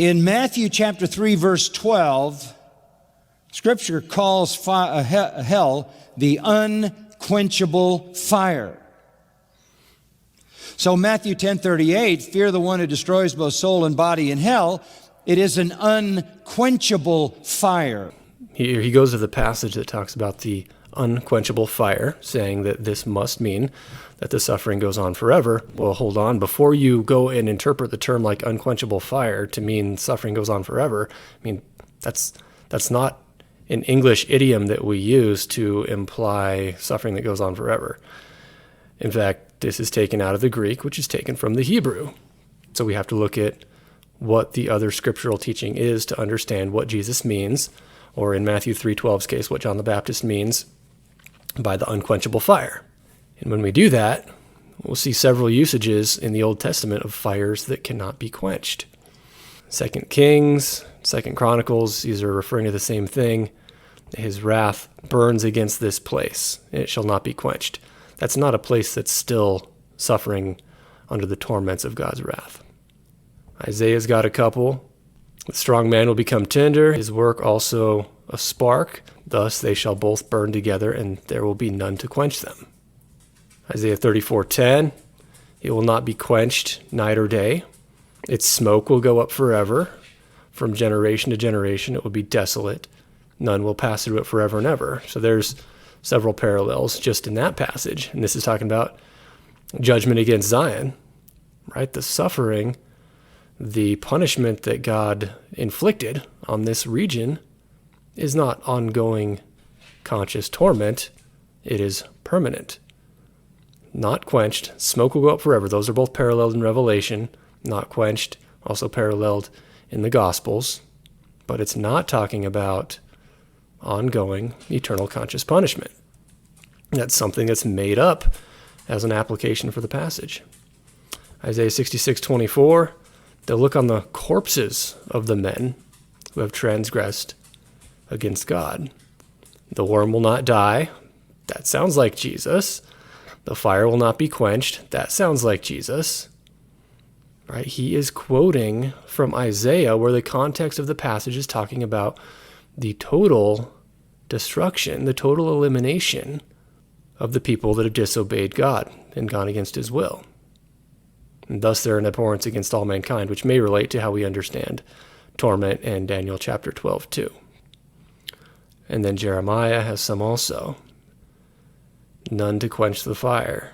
In Matthew chapter 3, verse 12, Scripture calls hell the unquenchable fire. So Matthew 10:38, fear the one who destroys both soul and body in hell. It is an unquenchable fire. Here he goes to the passage that talks about the unquenchable fire, saying that this must mean that the suffering goes on forever. Well, hold on. Before you go and interpret the term like unquenchable fire to mean suffering goes on forever, I mean, that's not an English idiom that we use to imply suffering that goes on forever. In fact, this is taken out of the Greek, which is taken from the Hebrew. So we have to look at what the other scriptural teaching is to understand what Jesus means, or in Matthew 3:12's case, what John the Baptist means by the unquenchable fire. And when we do that, we'll see several usages in the Old Testament of fires that cannot be quenched. 2 Kings, 2 Chronicles, these are referring to the same thing. His wrath burns against this place, and it shall not be quenched. That's not a place that's still suffering under the torments of God's wrath. Isaiah's got a couple. The strong man will become tender, his work also a spark. Thus they shall both burn together, and there will be none to quench them. Isaiah 34:10, it will not be quenched night or day. Its smoke will go up forever. From generation to generation it will be desolate. None will pass through it forever and ever. So there's several parallels just in that passage. And this is talking about judgment against Zion, right? The suffering, the punishment that God inflicted on this region is not ongoing conscious torment. It is permanent, not quenched. Smoke will go up forever. Those are both paralleled in Revelation. Not quenched, also paralleled in the Gospels. But it's not talking about ongoing eternal conscious punishment. That's something that's made up as an application for the passage. Isaiah 66:24, they'll look on the corpses of the men who have transgressed against God. The worm will not die. That sounds like Jesus. The fire will not be quenched. That sounds like Jesus. Right? He is quoting from Isaiah, where the context of the passage is talking about the total destruction, the total elimination of the people that have disobeyed God and gone against his will. And thus they're an abhorrence against all mankind, which may relate to how we understand torment in Daniel chapter 12 too. And then Jeremiah has some also. None to quench the fire.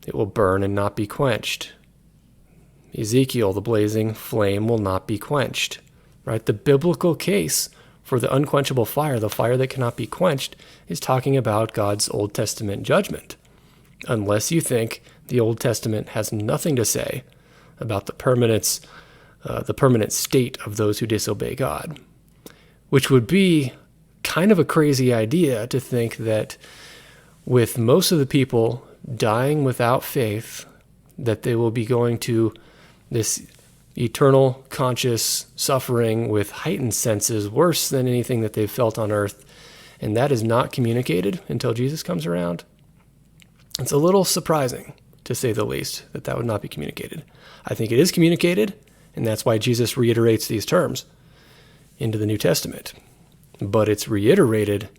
It will burn and not be quenched. Ezekiel, the blazing flame will not be quenched. Right? The biblical case for the unquenchable fire, the fire that cannot be quenched, is talking about God's Old Testament judgment. Unless you think the Old Testament has nothing to say about the permanent state of those who disobey God, which would be kind of a crazy idea to think that with most of the people dying without faith, that they will be going to this eternal conscious suffering with heightened senses worse than anything that they've felt on earth, and that is not communicated until Jesus comes around. It's a little surprising, to say the least, that that would not be communicated. I think it is communicated, and that's why Jesus reiterates these terms into the New Testament. But it's reiterated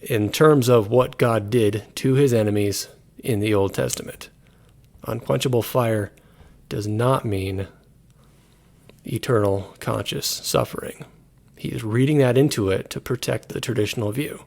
in terms of what God did to his enemies in the Old Testament. Unquenchable fire does not mean eternal conscious suffering. He is reading that into it to protect the traditional view.